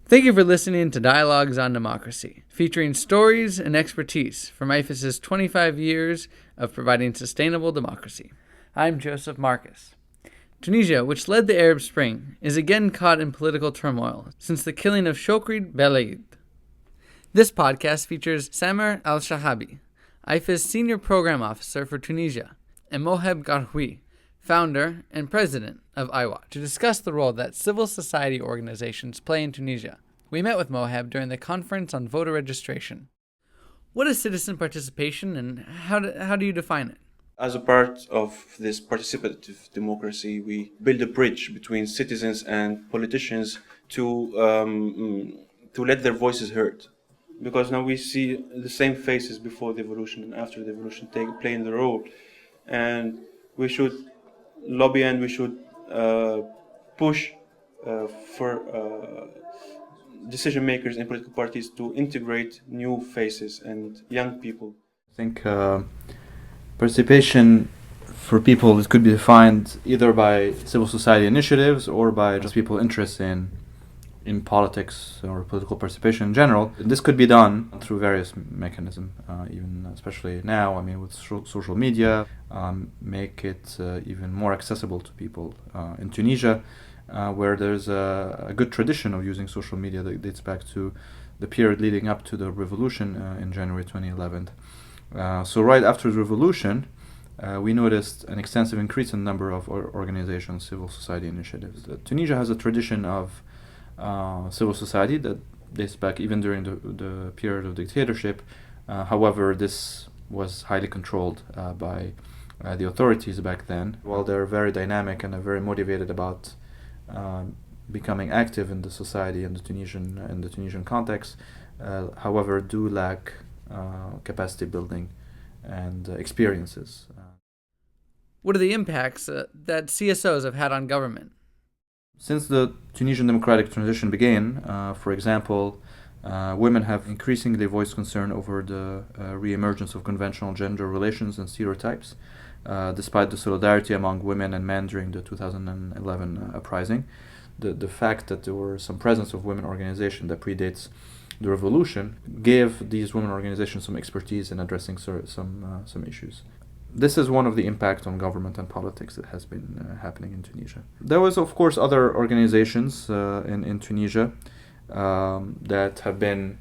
Thank you for listening to Dialogues on Democracy, featuring stories and expertise from IFES's 25 years of providing sustainable democracy. I'm Joseph Marcus. Tunisia, which led the Arab Spring, is again caught in political turmoil since the killing of Chokri Belaid. This podcast features Samer Elchahabi, IFES Senior Program Officer for Tunisia, and Mouheb Garoui, founder and president of IWAT, to discuss the role that civil society organizations play in Tunisia. We met with Mouheb during the conference on voter registration. What is citizen participation and how do you define it? As a part of this participative democracy, we build a bridge between citizens and politicians to let their voices heard. Because now we see the same faces before the evolution and after the evolution playing the role. And we should lobby and we should push for decision makers in political parties to integrate new faces and young people. I think participation for people, it could be defined either by civil society initiatives or by just people interested in politics or political participation in general. This could be done through various mechanisms, even especially now, with social media, make it even more accessible to people. In Tunisia, where there's a good tradition of using social media that dates back to the period leading up to the revolution in January 2011. So right after the revolution, we noticed an extensive increase in the number of organizations, civil society initiatives. Tunisia has a tradition of civil society that dates back even during the period of dictatorship. However, this was highly controlled by the authorities back then. While they're very dynamic and are very motivated about becoming active in the society and the Tunisian context, however, do lack capacity building and experiences. What are the impacts that CSOs have had on government? Since the Tunisian democratic transition began, for example, women have increasingly voiced concern over the re-emergence of conventional gender relations and stereotypes, despite the solidarity among women and men during the 2011 uprising. The fact that there were some presence of women organizations that predates the revolution gave these women organizations some expertise in addressing some issues. This is one of the impacts on government and politics that has been happening in Tunisia. There was, of course, other organizations in Tunisia that have been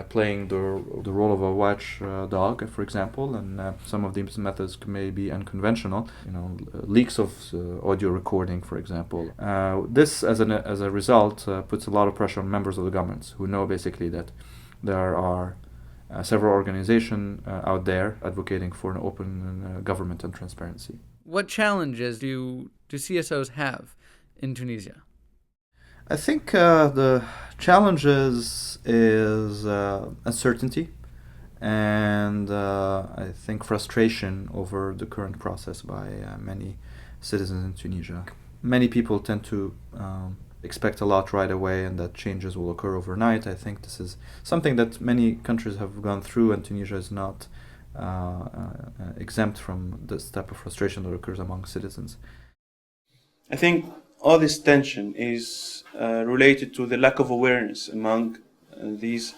playing the role of a watchdog, for example, and some of these methods may be unconventional. Leaks of audio recording, for example. This, as a result, puts a lot of pressure on members of the government who know basically that there are several organizations out there advocating for an open government and transparency. What challenges do CSOs have in Tunisia? I think the challenges is uncertainty and I think frustration over the current process by many citizens in Tunisia. Many people tend to expect a lot right away and that changes will occur overnight. I think this is something that many countries have gone through, and Tunisia is not exempt from this type of frustration that occurs among citizens. I think all this tension is related to the lack of awareness among these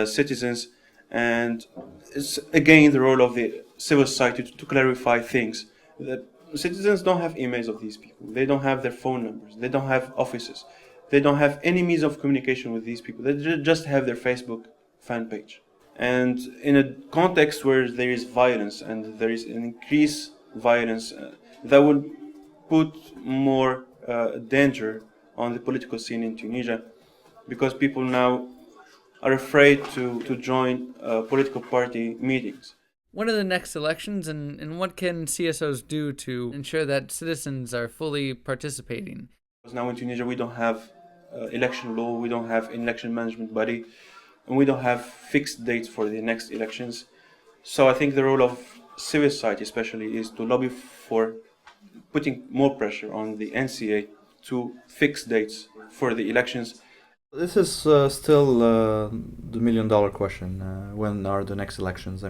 citizens, and it's again the role of the civil society to clarify things. That citizens don't have emails of these people, they don't have their phone numbers, they don't have offices, they don't have any means of communication with these people, they just have their Facebook fan page. And in a context where there is violence and there is an increased violence, that would put more danger on the political scene in Tunisia, because people now are afraid to join political party meetings. When are the next elections, and what can CSOs do to ensure that citizens are fully participating? Because now in Tunisia we don't have election law, we don't have an election management body, and we don't have fixed dates for the next elections. So I think the role of civil society especially is to lobby for putting more pressure on the NCA to fix dates for the elections. This is still the million-dollar question. When are the next elections?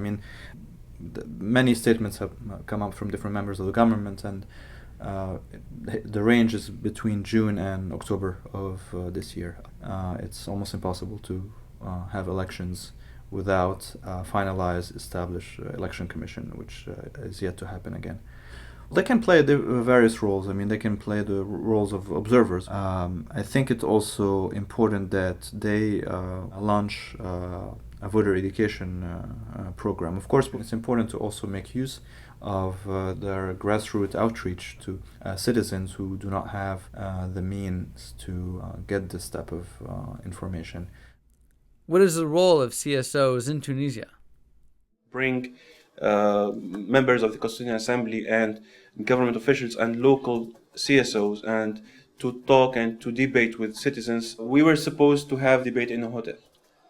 Many statements have come up from different members of the government, and The range is between June and October of this year. It's almost impossible to have elections without a finalized, established election commission, which is yet to happen again. They can play the various roles. I mean, they can play the roles of observers. I think it's also important that they launch a voter education program. Of course, it's important to also make use of their grassroots outreach to citizens who do not have the means to get this type of information. What is the role of CSOs in Tunisia? Bring members of the Constituent Assembly and government officials and local CSOs and to talk and to debate with citizens. We were supposed to have debate in a hotel,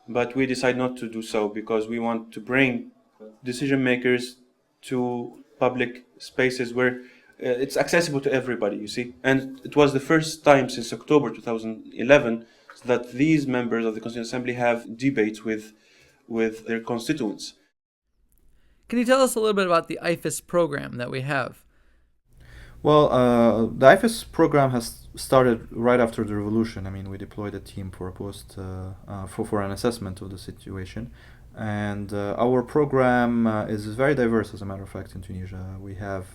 but we decided not to do so because we want to bring decision makers to public spaces where it's accessible to everybody, you see. And it was the first time since October 2011 that these members of the Constituent Assembly have debates with their constituents. Can you tell us a little bit about the IFES program that we have? Well, the IFES program has started right after the revolution. I mean, we deployed a team for a for an assessment of the situation. And our program is very diverse, as a matter of fact, in Tunisia. We have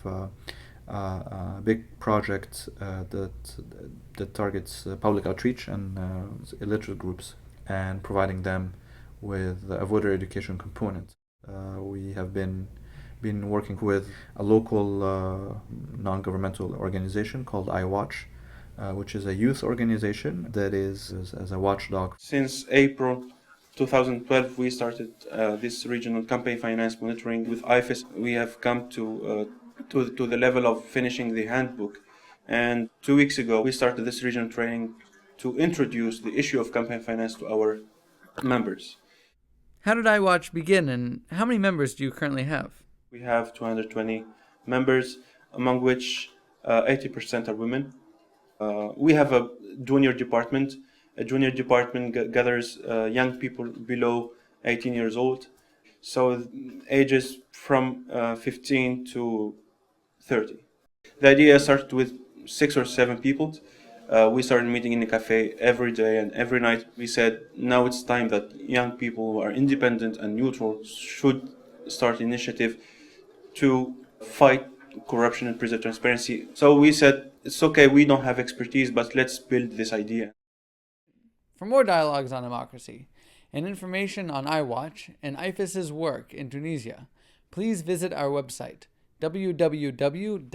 a big project that targets public outreach and illiterate groups and providing them with a voter education component. We have been working with a local non-governmental organization called iWatch, which is a youth organization that is as a watchdog. Since April 2012, we started this regional campaign finance monitoring with IFES. We have come to the level of finishing the handbook. And 2 weeks ago, we started this regional training to introduce the issue of campaign finance to our members. How did iWatch begin, and how many members do you currently have? We have 220 members, among which 80% are women. We have a junior department. A junior department gathers young people below 18 years old, so ages from 15 to 30. The idea started with 6 or 7 people. We started meeting in a cafe every day and every night. We said, now it's time that young people who are independent and neutral should start an initiative to fight corruption and preserve transparency. So we said, it's okay, we don't have expertise, but let's build this idea. For more dialogues on democracy and information on iWatch and IFES's work in Tunisia, please visit our website, www.ifes.org.